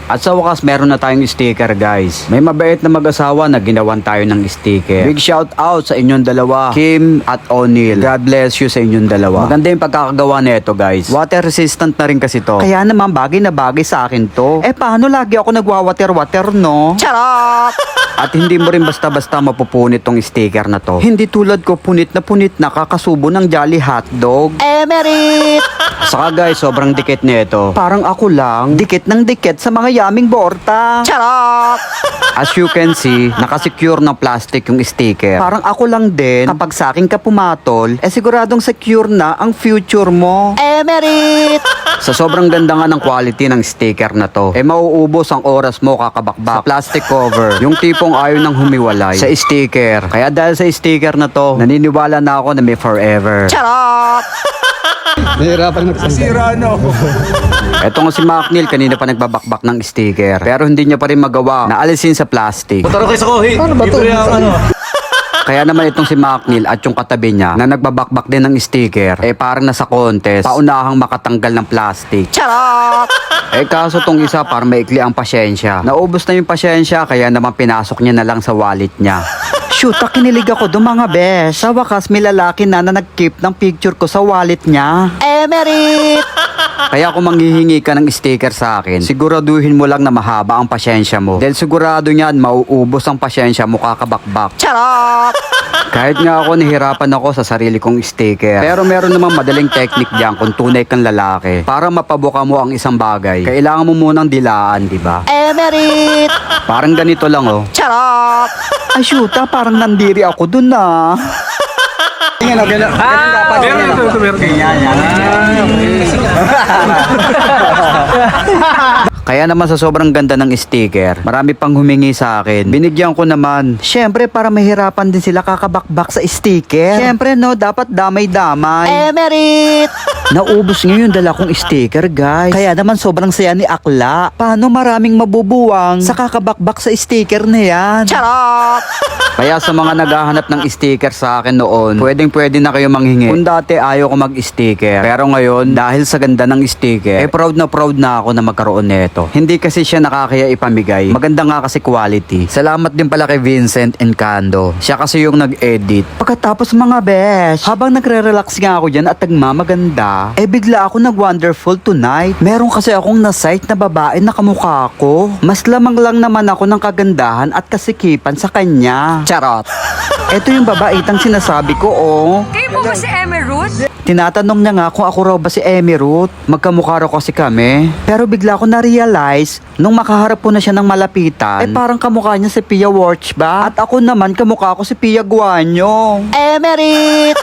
At sa wakas, meron na tayong sticker, guys. May mabait na mag-asawa na ginawan tayo ng sticker. Big shout out sa inyong dalawa, Kim at O'Neil. God bless you sa inyong dalawa. Maganda yung pagkakagawa nito, guys. Water resistant na rin kasi to. Kaya naman bagay na bagay sa akin to. Paano lagi ako nagwawater-water, no? Charot! At hindi mo rin basta-basta mapupunit tong sticker na to. Hindi tulad ko punit na kakasubo ng Jolly Hotdog. Emerit! Saka guys, sobrang dikit nito. Parang ako lang, dikit ng dikit sa mga yaming borta. Charot! As you can see, nakasecure ng plastic yung sticker. Parang ako lang din, kapag sa akin ka pumatol, siguradong secure na ang future mo. Emerit! Sa sobrang ganda nga ng quality ng sticker na to, mauubos ang oras mo kakabakbak sa plastic cover. Yung tipong ayaw nang humiwalay sa sticker. Kaya dahil sa sticker na to, naniniwala na ako na may forever. Charot! Nahirapan magsira, no? Eto nga si Macnil, kanina pa nagbabakbak ng sticker. Pero hindi niya pa rin magawa na alisin sa plastic. Motor kayo sa kohi. Ano ba to? Kaya naman itong si Macnil at yung katabi niya na nagbabakbak din ng sticker, parang nasa contest, paunahang makatanggal ng plastic. Charot! Kaso tong isa parang maikli ang pasyensya. Naubos na yung pasyensya, kaya naman pinasok niya na lang sa wallet niya. Shoot, kinilig ako doon mga besh. Sa wakas, may lalaki na nag-keep ng picture ko sa wallet niya. Emerit! Kaya kung manghihingi ka ng sticker sa akin, siguraduhin mo lang na mahaba ang pasyensya mo. Dahil sigurado niyan, mauubos ang pasyensya mo kakabakbak. Charot! Kahit nga ako, nahirapan ako sa sarili kong sticker. Pero meron namang madaling technique diyan kung tunay kang lalaki. Para mapabuka mo ang isang bagay, kailangan mo munang dilaan, di ba? Emerit! Parang ganito lang, oh. Charot! Ay, shoota, parang nandiri ako dun, ah. Tingnan, ganun. Kaya naman sa sobrang ganda ng sticker, marami pang humingi sa akin. Binigyan ko naman. Syempre, para mahirapan din sila kakabakbak sa sticker. Syempre, no, dapat damay-damay. Emerit! Naubos ngayon dala kong sticker, guys. Kaya naman sobrang saya ni Akla. Paano maraming mabubuwang sa kakabakbak sa sticker na yan? Charot! Kaya sa mga naghahanap ng sticker sa akin noon, pwedeng-pwede na kayo manghingi. Kung dati ayaw ko mag-sticker, pero ngayon, dahil sa ganda ng sticker, proud na ako na magkaroon nito. Hindi kasi siya nakakaya ipamigay. Maganda nga kasi quality. Salamat din pala kay Vincent Encando. Siya kasi yung nag-edit. Pagkatapos mga besh, habang nagre-relax nga ako dyan at nagmamaganda, bigla ako nag-wonderful tonight. Meron kasi akong na-sight na babae na kamukha ko. Mas lamang lang naman ako ng kagandahan at kasikipan sa kanya. Charot! Ito yung babaitang sinasabi ko, oh. Kayo po ba si Emerald? Tinatanong niya nga kung ako raw ba si Emerald. Magkamukha raw kasi kami. Pero bigla ko na-realize, nung makaharap ko na siya ng malapitan, parang kamukha niya si Pia Wurtzbach. At ako naman kamukha ko si Pia Guanyo. Emerit!